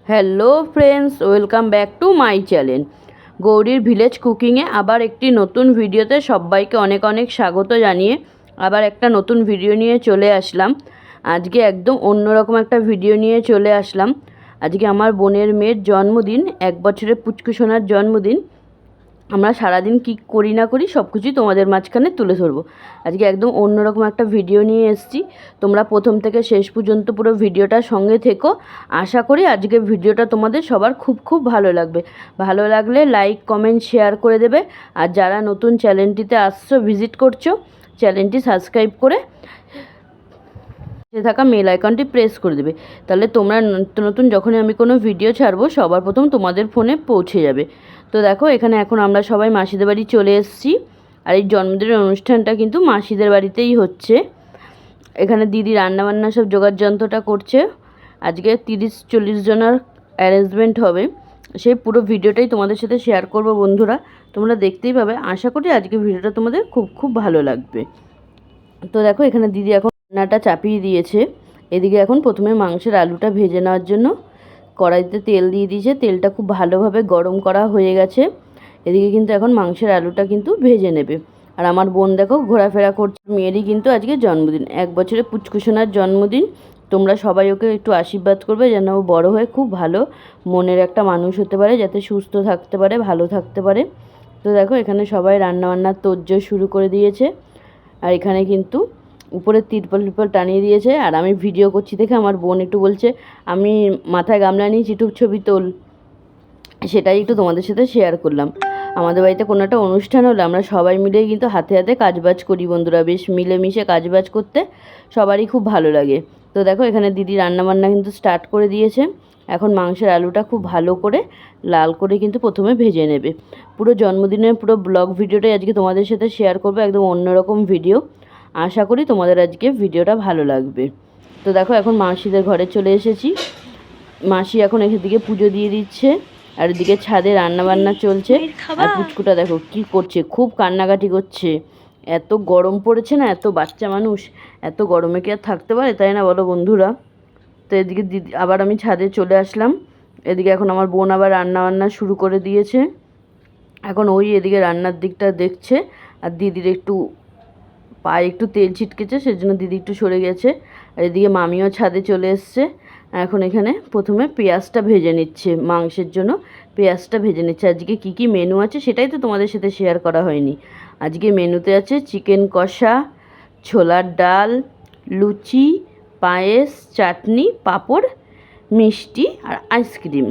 Hello friends, welcome back to my channel গৌরীর village কুকিংয়ে আবার একটি নতুন ভিডিওতে সবাইকে অনেক অনেক স্বাগত জানিয়ে আবার একটা নতুন ভিডিও নিয়ে চলে আসলাম। আজকে একদম অন্যরকম একটা ভিডিও নিয়ে চলে আসলাম। আজকে আমার বোনের মেয়ের জন্মদিন, 1 বছরের পুচকু সোনার জন্মদিন। আমরা সারাদিন কী করি না করি সব কিছুই তোমাদের মাঝখানে তুলে ধরবো। আজকে একদম অন্যরকম একটা ভিডিও নিয়ে এসেছি। তোমরা প্রথম থেকে শেষ পর্যন্ত পুরো ভিডিওটার সঙ্গে থেকো। আশা করি আজকে ভিডিওটা তোমাদের সবার খুব খুব ভালো লাগবে। ভালো লাগলে লাইক কমেন্ট শেয়ার করে দেবে। আর যারা নতুন চ্যানেলটিতে আসছো, ভিজিট করছো, চ্যানেলটি সাবস্ক্রাইব করে থাকা মেল আইকনটি প্রেস করে দেবে। তাহলে তোমরা নতুন নতুন যখনই আমি কোনো ভিডিও ছাড়বো সবার প্রথম তোমাদের ফোনে পৌঁছে যাবে। তো দেখো, এখানে এখন আমরা সবাই মাসিদের বাড়ি চলে এসেছি। আর এই জন্মদিনের অনুষ্ঠানটা কিন্তু মাসিদের বাড়িতেই হচ্ছে। এখানে দিদি রান্নাবান্না সব জোগাড় যন্ত্রটা করছে। আজকে 30-40 জনের অ্যারেঞ্জমেন্ট হবে। সেই পুরো ভিডিওটাই তোমাদের সাথে শেয়ার করব বন্ধুরা, তোমরা দেখতেই পাবে। আশা করি আজকে ভিডিওটা তোমাদের খুব খুব ভালো লাগবে। তো দেখো, এখানে দিদি এখন রান্নাটা চাপিয়ে দিয়েছে। এদিকে এখন প্রথমে মাংসের আলুটা ভেজে নেওয়ার জন্য কড়াইতে তেল দিয়ে দিয়েছে। তেলটা খুব ভালোভাবে গরম করা হয়ে গেছে। এদিকে কিন্তু এখন মাংসের আলুটা কিন্তু ভেজে নেবে। আর আমার বোন দেখো ঘোরাফেরা করছে। মেয়েরই কিন্তু আজকে জন্মদিন, 1 বছরের পুচকুসোনার জন্মদিন। তোমরা সবাই ওকে একটু আশীর্বাদ করবে যেন ও বড় হয়ে খুব ভালো মনের একটা মানুষ হতে পারে, যাতে সুস্থ থাকতে পারে, ভালো থাকতে পারে। তো দেখো, এখানে সবাই রান্নাবান্নার তোড়জোড় শুরু করে দিয়েছে। আর এখানে কিন্তু উপরে তিরপল টানিয়ে দিয়েছে। আর আমি ভিডিও করছি দেখে আমার বোন একটু বলছে, আমি মাথায় গামলা নিয়েছি, একটু ছবি তোল। সেটাই একটু তোমাদের সাথে শেয়ার করলাম। আমাদের বাড়িতে কোনো একটা অনুষ্ঠান হলে আমরা সবাই মিলে কিন্তু হাতে হাতে কাজবাজ করি বন্ধুরা। বেশ মিলেমিশে কাজবাজ করতে সবারই খুব ভালো লাগে। তো দেখো, এখানে দিদি রান্নাবান্না কিন্তু স্টার্ট করে দিয়েছে। এখন মাংসের আলুটা খুব ভালো করে লাল করে কিন্তু প্রথমে ভেজে নেবে। পুরো জন্মদিনের পুরো ব্লগ ভিডিওটাই আজকে তোমাদের সাথে শেয়ার করবে, একদম অন্যরকম ভিডিও। আশা করি তোমাদের আজকে ভিডিওটা ভালো লাগবে। তো দেখো, এখন মাসিদের ঘরে চলে এসেছি। মাসি এখন এদিকে পুজো দিয়ে দিচ্ছে, আর এদিকে ছাদে রান্নাবান্না চলছে। আর পুচকুটা দেখো কি করছে, খুব কান্নাকাটি করছে। এত গরম পড়েছে না, এত বাচ্চা মানুষ এত গরমে কি আর থাকতে পারে, তাই না বলো বন্ধুরা? তো এদিকে দিদি আবার আমি ছাদে চলে আসলাম। এদিকে এখন আমার বোন আবার রান্নাবান্না শুরু করে দিয়েছে। এখন ওই এদিকে রান্নার দিকটা দেখছে। আর দিদির একটু পায়ে একটু তেল ছিটকেছে, সেজন্য দিদি একটু সরে গেছে। আর এদিকে মামিও ছাদে চলে এসছে। এখন এখানে প্রথমে পেঁয়াজটা ভেজে নিচ্ছে, মাংসের জন্য পেঁয়াজটা ভেজে নিচ্ছে। আজকে কি কি মেনু আছে সেটাই তো তোমাদের সাথে শেয়ার করা হয়নি। আজকে মেনুতে আছে চিকেন কষা, ছোলার ডাল, লুচি, পায়েস, চাটনি, পাঁপড়, মিষ্টি আর আইসক্রিম।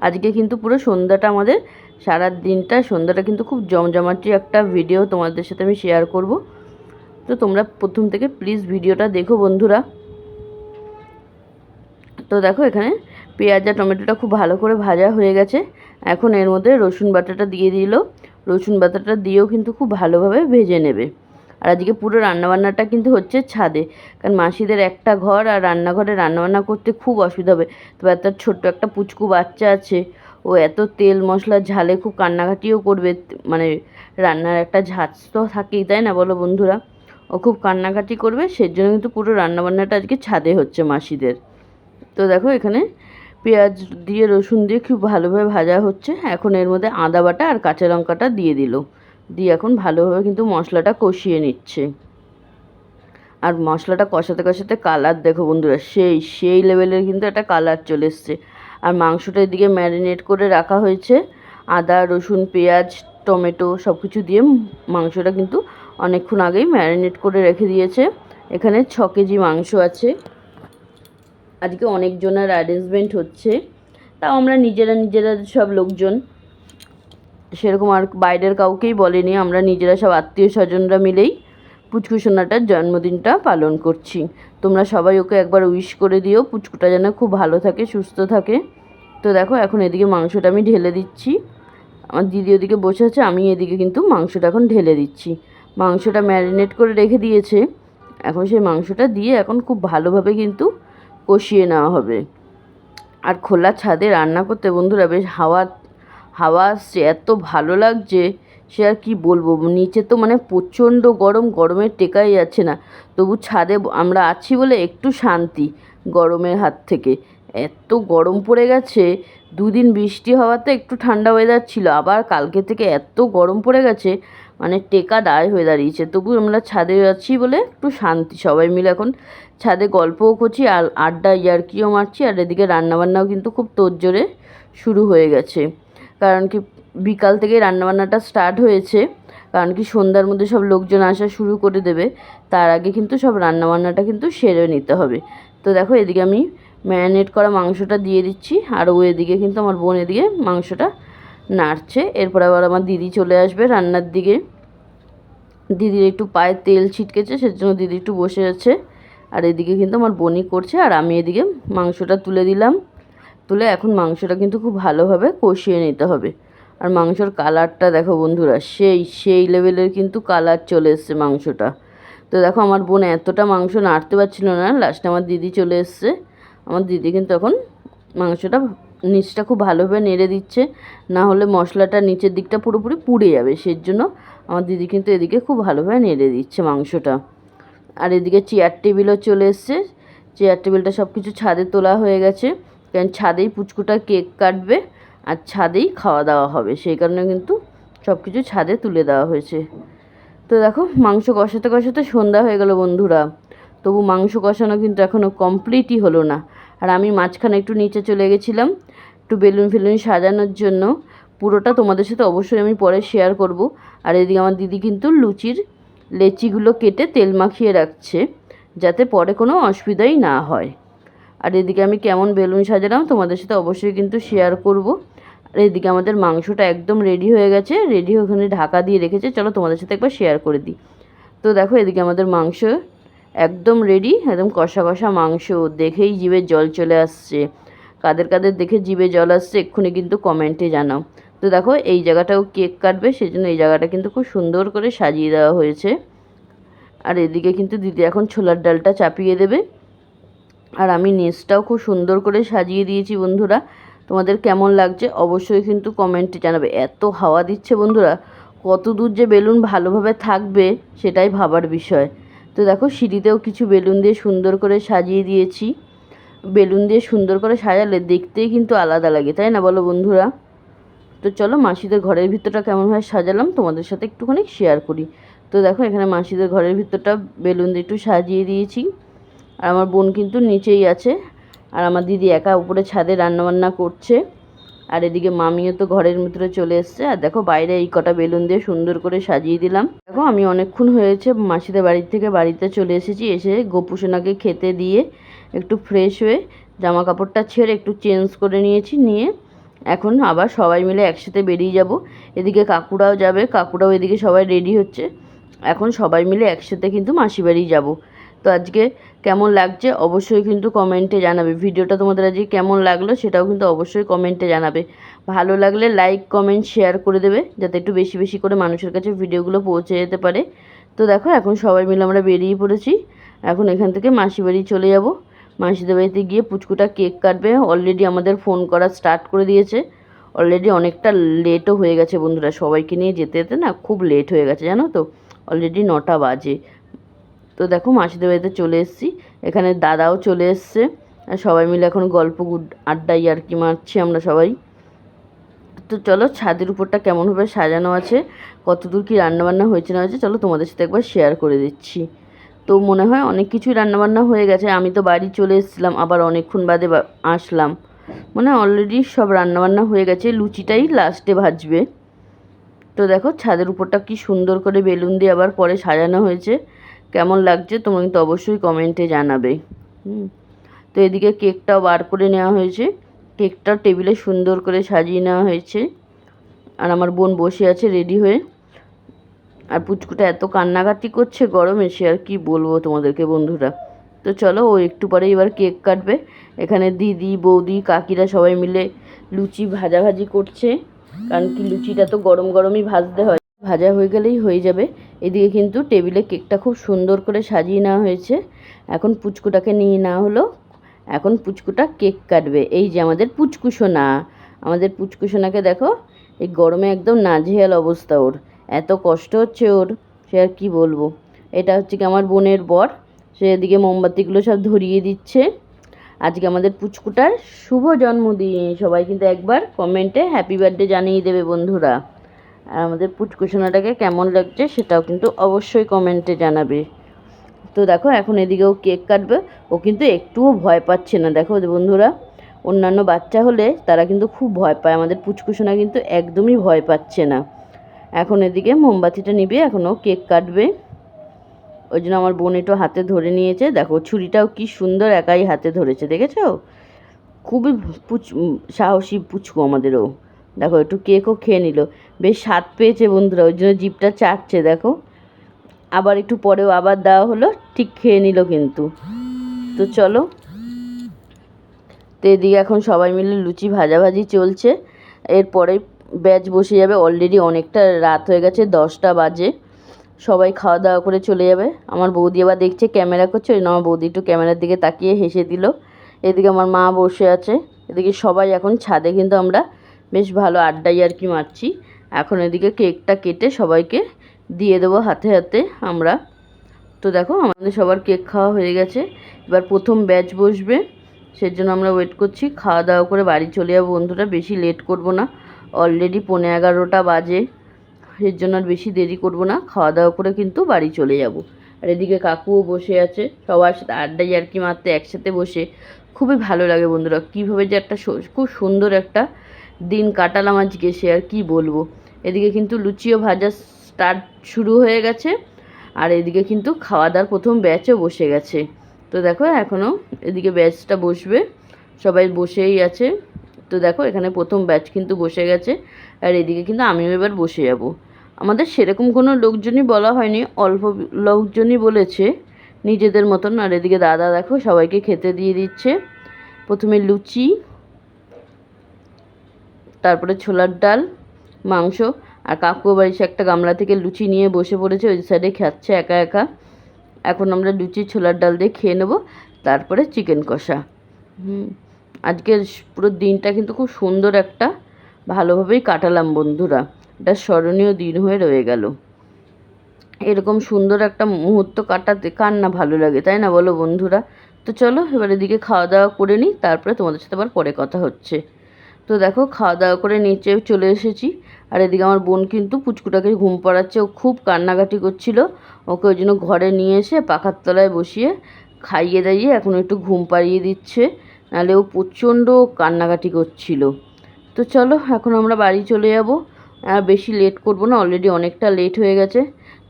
আজকে কিন্তু পুরো সন্ধ্যাটা আমাদের, সারা দিনটা সন্ধ্যাটা কিন্তু খুব জমজমাটি একটা ভিডিও তোমাদের সাথে আমি শেয়ার করব। তো তোমরা প্রথম থেকে প্লিজ ভিডিওটা দেখো বন্ধুরা। তো দেখো, এখানে পেঁয়াজ আর টমেটোটা খুব ভালো করে ভাজা হয়ে গেছে। এখন এর মধ্যে রসুন বাটাটা দিয়ে দিল। রসুন বাটাটা দিয়েও কিন্তু খুব ভালোভাবে ভেজে নেবে। আর আজকে পুরো রান্নাবান্নাটা কিন্তু হচ্ছে ছাদে, কারণ মাসিদের একটা ঘর, আর রান্নাঘরে রান্নাবান্না করতে খুব অসুবিধা হবে। তবে একটা ছোট্ট একটা পুচকু বাচ্চা আছে, ও এত তেল মশলা ঝালে খুব কান্নাকাটিও করবে। মানে রান্নার একটা ঝাঁজ তো থাকেই, তাই না বলো বন্ধুরা? ও খুব কান্নাকাটি করবে, সেজন্য কিন্তু পুরো রান্নাবান্নাটা আজকে ছাদে হচ্ছে মাসিদের। তো দেখো, এখানে পেঁয়াজ দিয়ে রসুন দিয়ে খুব ভালোভাবে ভাজা হচ্ছে। এখন এর মধ্যে আদা বাটা আর কাঁচা লঙ্কাটা দিয়ে দিল, দিয়ে এখন ভালোভাবে কিন্তু মশলাটা কষিয়ে নিচ্ছে। আর মশলাটা কষাতে কষাতে কালার দেখো বন্ধুরা, সেই লেভেলের কিন্তু একটা কালার চলে এসছে। আর মাংসটা এদিকে ম্যারিনেট করে রাখা হয়েছে। আদা রসুন পেঁয়াজ টমেটো সব কিছু দিয়ে মাংসটা কিন্তু অনেকক্ষণ আগেই ম্যারিনেট করে রেখে দিয়েছে। এখানে 6 কেজি মাংস আছে। আজকে অনেকজনের অ্যারেঞ্জমেন্ট হচ্ছে, তাও আমরা নিজেরা সব লোকজন, সেরকম আর বাইরের কাউকেই বলেনি। আমরা নিজেরা সব আত্মীয় স্বজনরা মিলেই পুচকু সোনাটার জন্মদিনটা পালন করছি। তোমরা সবাই ওকে একবার উইশ করে দিও, পুচকুটা যেন খুব ভালো থাকে, সুস্থ থাকে। তো দেখো, এখন এদিকে মাংসটা আমি ঢেলে দিচ্ছি। আমার দিদি ওদিকে বসে আছে, আমি এদিকে কিন্তু মাংসটা এখন ঢেলে দিচ্ছি। মাংসটা ম্যারিনেট করে রেখে দিয়েছে। এখন সেই মাংসটা দিয়ে এখন খুব ভালোভাবে কিন্তু কষিয়ে নেওয়া হবে। আর খোলা ছাদে রান্না করতে বন্ধুরা বেশ হাওয়া আসছে, এত ভালো লাগছে সে আর কি বলবো। নিচে তো মানে প্রচণ্ড গরম, গরমে টেকাই যাচ্ছে না। তবু ছাদে আমরা আছি বলে একটু শান্তি গরমের হাত থেকে। এত গরম পড়ে গেছে। দুদিন বৃষ্টি হওয়াতে একটু ঠান্ডা ওয়েদার ছিল, আবার কালকে থেকে এত গরম পড়ে গেছে, মানে টেকা দায় হয়ে দাঁড়িয়েছে। তবু আমরা ছাদে আছি বলে একটু শান্তি, সবাই মিলে এখন ছাদে গল্পও করছি আর আড্ডা ইয়ার্কিও মারছি। আর এদিকে রান্নাবান্নাও কিন্তু খুব তোড়জোড়ে শুরু হয়ে গেছে, কারণ কি বিকাল থেকে রান্নাবান্নাটা স্টার্ট হয়েছে, কারণ কি সন্ধ্যার মধ্যে সব লোকজন আসা শুরু করে দেবে, তার আগে কিন্তু সব রান্নাবান্নাটা কিন্তু সেরে নিতে হবে। তো দেখো এদিকে আমি ম্যারিনেট করা মাংসটা দিয়ে দিচ্ছি, আর ও এদিকে কিন্তু আমার বোন এদিকে মাংসটা নাড়ছে। এরপর আবার আমার দিদি চলে আসবে রান্নার দিকে। দিদির একটু পায়ে তেল ছিটকেছে, সেজন্য দিদি একটু বসে আছে। আর এদিকে কিন্তু আমার বোনই করছে, আর আমি এদিকে মাংসটা তুলে দিলাম। তুলে এখন মাংসটা কিন্তু খুব ভালোভাবে কষিয়ে নিতে হবে। আর মাংসর কালারটা দেখো বন্ধুরা, সেই লেভেলের কিন্তু কালার চলে এসছে মাংসটা। তো দেখো আমার বোন এতটা মাংস নাড়তে পারছিল না, লাস্টে আমার দিদি চলে এসছে। আমার দিদি কিন্তু এখন মাংসটা নিচটা খুব ভালোভাবে নেড়ে দিচ্ছে, না হলে মশলাটা নিচের দিকটা পুরোপুরি পুড়ে যাবে। সেই জন্য আমার দিদি কিন্তু এদিকে খুব ভালোভাবে নেড়ে দিচ্ছে মাংসটা। আর এদিকে চেয়ার টেবিলও চলে এসছে। চেয়ার টেবিলটা সব কিছু ছাদে তোলা হয়ে গেছে, কারণ ছাদেই পুচকুটা কেক কাটবে আর ছাদেই খাওয়া দাওয়া হবে, সেই কারণে কিন্তু সব কিছু ছাদে তুলে দেওয়া হয়েছে। তো দেখো মাংস কষাতে কষাতে সন্ধ্যা হয়ে গেল বন্ধুরা, তবু মাংস কষানো কিন্তু এখনও কমপ্লিটই হলো না। আর আমি মাঝখানে একটু নিচে চলে গেছিলাম একটু বেলুন ফেলুন সাজানোর জন্য। পুরোটা তোমাদের সাথে অবশ্যই আমি পরে শেয়ার করব। আর এদিকে আমার দিদি কিন্তু লুচির লেচিগুলো কেটে তেল মাখিয়ে রাখছে, যাতে পরে কোনো অসুবিধাই না হয়। আর এদিকে আমি কেমন বেলুন সাজালাম তোমাদের সাথে অবশ্যই কিন্তু শেয়ার করব। আর এদিকে আমাদের মাংসটা একদম রেডি হয়ে গেছে, রেডি ওখানে ঢাকা দিয়ে রেখেছে। চলো তোমাদের সাথে একবার শেয়ার করে দিই। তো দেখো এদিকে আমাদের মাংস একদম রেডি, একদম কষা কষা মাংস, দেখেই জিভে জল চলে আসছে। কাদের কাদের দেখে জিভে জল আসছে এক্ষুনি কিন্তু কমেন্টে জানাও। তো দেখো এই জায়গাটাও কেক কাটবে, সেই জন্য এই জায়গাটা কিন্তু খুব সুন্দর করে সাজিয়ে দেওয়া হয়েছে। আর এদিকে কিন্তু দিদি এখন ছোলার ডালটা চাপিয়ে দেবে। আর আমি নিচটাও খুব সুন্দর করে সাজিয়ে দিয়েছি বন্ধুরা। তোমাদের কেমন লাগছে অবশ্যই কিন্তু কমেন্টে জানাবে। এত হাওয়া দিচ্ছে বন্ধুরা, কত দূর যে বেলুন ভালোভাবে থাকবে সেটাই ভাবার বিষয়। তো দেখো সিঁড়িতেও কিছু বেলুন দিয়ে সুন্দর করে সাজিয়ে দিয়েছি। বেলুন দিয়ে সুন্দর করে সাজালে দেখতেই কিন্তু আলাদা লাগে, তাই না বলো বন্ধুরা? তো চলো মাসিদের ঘরের ভিতরটা কেমনভাবে সাজালাম তোমাদের সাথে একটুখানি শেয়ার করি। তো দেখো এখানে মাসিদের ঘরের ভিতরটা বেলুন দিয়ে একটু সাজিয়ে দিয়েছি। আর আমার বোন কিন্তু নিচেই আছে, আর আমার দিদি একা উপরে ছাদে রান্নাবান্না করছে। আর এদিকে মামিও তো ঘরের ভিতরে চলে এসছে। আর দেখো বাইরে এই কটা বেলুন দিয়ে সুন্দর করে সাজিয়ে দিলাম। দেখো আমি অনেকক্ষণ হয়েছে মাসিদের বাড়ির থেকে বাড়িতে চলে এসেছি। এসে গোপুসোনাকে খেতে দিয়ে একটু ফ্রেশ হয়ে জামা কাপড়টা ছেড়ে একটু চেঞ্জ করে নিয়েছি, নিয়ে এখন আবার সবাই মিলে একসাথে বেরিয়ে যাব। এদিকে কাকুরাও যাবে, কাকুরাও এদিকে সবাই রেডি হচ্ছে। এখন সবাই মিলে একসাথে কিন্তু মাসি বাড়ি যাব। তো আজকে কেমন লাগছে অবশ্যই কিন্তু কমেন্টে জানাবে। ভিডিওটা তোমাদের আজকে কেমন লাগলো সেটাও কিন্তু অবশ্যই কমেন্টে জানাবে। ভালো লাগলে লাইক কমেন্ট শেয়ার করে দেবে, যাতে একটু বেশি বেশি করে মানুষের কাছে ভিডিওগুলো পৌঁছে যেতে পারে। তো দেখো এখন সবাই মিলে আমরা বেরিয়ে পড়েছি। এখন এখান থেকে মাসি বাড়ি চলে যাব। মাসিদের বাড়িতে গিয়ে পুচকুটা কেক কাটবে। অলরেডি আমাদের ফোন করা স্টার্ট করে দিয়েছে। অলরেডি অনেকটা লেটও হয়ে গেছে বন্ধুরা, সবাইকে নিয়ে যেতে যেতে না খুব লেট হয়ে গেছে জানো তো, অলরেডি 9টা বাজে। তো দেখো মাসিদের বাড়িতে চলে এসেছি, এখানে দাদাও চলে এসছে। আর সবাই মিলে এখন গল্প আড্ডা ইয়ার্কি মারছি আমরা সবাই। তো চলো ছাদের উপরটা কেমনভাবে সাজানো আছে, কতদূর কী রান্নাবান্না হয়েছে না হয়েছে চলো তোমাদের সাথে একবার শেয়ার করে দিচ্ছি। তো মনে হয় অনেক কিছুই রান্নাবান্না হয়ে গেছে। আমি তো বাড়ি চলে এসেছিলাম, আবার অনেকক্ষণ বাদে আসলাম। মানে অলরেডি সব রান্নাবান্না হয়ে গেছে, লুচিটাই লাস্টে ভাজবে। তো দেখো ছাদের উপরটা কি সুন্দর করে বেলুন দিয়ে আবার পরে সাজানো হয়েছে। কেমন লাগছে তোমরা কিন্তু অবশ্যই কমেন্টে জানাবে। তো এদিকে কেকটাও বার করে নেওয়া হয়েছে, কেকটা টেবিলে সুন্দর করে সাজিয়ে নেওয়া হয়েছে। আর আমার বোন বসে আছে রেডি হয়ে। আর পুচকুটা এত কান্নাকাটি করছে গরমে, সে আর কি বলবো তোমাদেরকে বন্ধুরা। তো চলো ও একটু পরে এবার কেক কাটবে। এখানে দিদি বৌদি কাকিরা সবাই মিলে লুচি ভাজাভাজি করছে, কারণ কি লুচিটা তো গরম গরমই ভাজতে হয়, ভাজা হয়ে গেলেই হয়ে যাবে। এদিকে কিন্তু টেবিলে কেকটা খুব সুন্দর করে সাজিয়ে নেওয়া হয়েছে। এখন পুচকুটাকে নিয়ে নেওয়া হলো, এখন পুচকুটা কেক কাটবে। এই যে আমাদের পুচকুসোনা, আমাদের পুচকুসোনাকে দেখো এই গরমে একদম নাজেহাল অবস্থা, ওর এত কষ্ট হচ্ছে ওর, সে আর কি বলবো। এটা হচ্ছে কি আমার বোনের বর, সে এদিকে মোমবাতিগুলো সব ধরিয়ে দিচ্ছে। আজকে আমাদের পুচকুটার শুভ জন্মদিন। সবাই কিন্তু একবার কমেন্টে হ্যাপি বার্থডে জানিয়ে দেবে বন্ধুরা। আর আমাদের পুচকুসোনাটাকে কেমন লাগছে সেটাও কিন্তু অবশ্যই কমেন্টে জানাবে। তো দেখো এখন এদিকেও কেক কাটবে। ও কিন্তু একটুও ভয় পাচ্ছে না। দেখো বন্ধুরা, অন্যান্য বাচ্চা হলে তারা কিন্তু খুব ভয় পায়, আমাদের পুচকুসোনা কিন্তু একদমই ভয় পাচ্ছে না। এখন এদিকে মোমবাতিটা নিবে, এখনও কেক কাটবে। ওই জন্য আমার বোন একটু হাতে ধরে নিয়েছে। দেখো ছুরিটাও কি সুন্দর একাই হাতে ধরেছে, দেখেছো? খুবই সাহসী পুচকু আমাদেরও। দেখো একটু কেকও খেয়ে নিল, বেশ স্বাদ পেয়েছে বন্ধুরা, ওই জন্য জিভটা চাটছে। দেখো আবার একটু পরেও আবার দেওয়া হলো, ঠিক খেয়ে নিল কিন্তু। তো চলো, তো এদিকে এখন সবাই মিলে লুচি ভাজাভাজি চলছে। এরপরে ব্যাচ বসে যাবে। অলরেডি অনেকটা রাত হয়ে গেছে, 10টা বাজে। সবাই খাওয়া দাওয়া করে চলে যাবে। আমার বৌদি আবার দেখছে ক্যামেরা করছে, ওই জন্য আমার বৌদি একটু ক্যামেরার দিকে তাকিয়ে হেসে দিল। এদিকে আমার মা বসে আছে। এদিকে সবাই এখন ছাদে কিন্তু আমরা বেশ ভালো আড্ডাই আর কি মারছি। এখন এদিকে কেকটা কেটে সবাইকে দিয়ে দেবো হাতে হাতে আমরা। তো দেখো আমাদের সবার কেক খাওয়া হয়ে গেছে। এবার প্রথম ব্যাচ বসবে, সেজন্য আমরা ওয়েট করছি। খাওয়া দাওয়া করে বাড়ি চলে যাবো বন্ধুরা, বেশি লেট করব না। অলরেডি 11:15 বাজে, এর জন্য আর বেশি দেরি করব না। খাওয়া দাওয়া করে কিন্তু বাড়ি চলে যাব। আর এদিকে কাকুও বসে আছে, সবার সাথে আড্ডাই আর কি মারতে একসাথে বসে খুবই ভালো লাগে বন্ধুরা। কীভাবে যে একটা খুব সুন্দর একটা দিন কাটালাম আজকে, সে আর কি বলবো। এদিকে কিন্তু লুচিও ভাজা স্টার্ট শুরু হয়ে গেছে। আর এদিকে কিন্তু খাওয়া দাওয়ার প্রথম ব্যাচও বসে গেছে। তো দেখো এখনও এদিকে ব্যাচটা বসবে, সবাই বসেই আছে। তো দেখো এখানে প্রথম ব্যাচ কিন্তু বসে গেছে। আর এদিকে কিন্তু আমিও এবার বসে যাব। আমাদের সেরকম কোনো লোকজনই বলা হয়নি, অল্প লোকজনই বলেছে নিজেদের মতন। আর এদিকে দাদা দেখো সবাইকে খেতে দিয়ে দিচ্ছে। প্রথমে লুচি, তারপরে ছোলার ডাল, মাংস। আর কাকু আবার এসে একটা গামলা থেকে লুচি নিয়ে বসে পড়েছে, ওই সাইডে খাচ্ছে একা একা। এখন আমরা লুচি ছোলার ডাল দিয়ে খেয়ে নেব, তারপরে চিকেন কষা। আজকের পুরো দিনটা কিন্তু খুব সুন্দর একটা ভালোভাবেই কাটালাম বন্ধুরা। এটা স্মরণীয় দিন হয়ে রয়ে গেল। এরকম সুন্দর একটা মুহূর্ত কাটাতে কার না ভালো লাগে, তাই না বলো বন্ধুরা? তো চলো এবার এদিকে খাওয়া দাওয়া করে নিই, তারপরে তোমাদের সাথে আবার পরে কথা হচ্ছে। তো দেখো খাওয়া দাওয়া করে নিচে চলে এসেছি। আর এদিকে আমার বোন কিন্তু পুচকুটাকে ঘুম পাড়াচ্ছে। ও খুব কান্নাকাটি করছিল, ওকে ওই জন্য ঘরে নিয়ে এসে পাখার তলায় বসিয়ে খাইয়ে দাইয়ে এখন একটু ঘুম পাড়িয়ে দিচ্ছে, নাহলে ও প্রচণ্ড কান্নাকাটি করছিল। তো চলো এখন আমরা বাড়ি চলে যাব, আর বেশি লেট করব না, অলরেডি অনেকটা লেট হয়ে গেছে।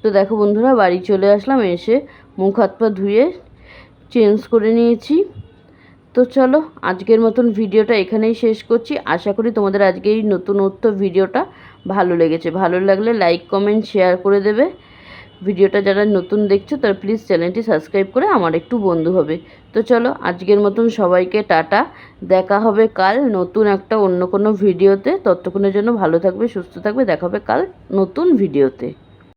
তো দেখো বন্ধুরা বাড়ি চলে আসলাম, এসে মুখ হাত পা ধুয়ে চেঞ্জ করে নিয়েছি। তো চলো আজকের মতন ভিডিওটা এখানেই শেষ করছি। আশা করি তোমাদের আজকে এই নতুনত্ব ভিডিওটা ভালো লেগেছে। ভালো লাগলে লাইক কমেন্ট শেয়ার করে দেবে। ভিডিওটা যারা নতুন দেখছো তারা প্লিজ চ্যানেলটি সাবস্ক্রাইব করে আমার একটু বন্ধু হবে। তো চলো আজকের মতন সবাইকে টাটা, দেখা হবে কাল নতুন একটা অন্য কোনো ভিডিওতে। ততক্ষণের জন্য ভালো থাকবে, সুস্থ থাকবে, দেখা হবে কাল নতুন ভিডিওতে।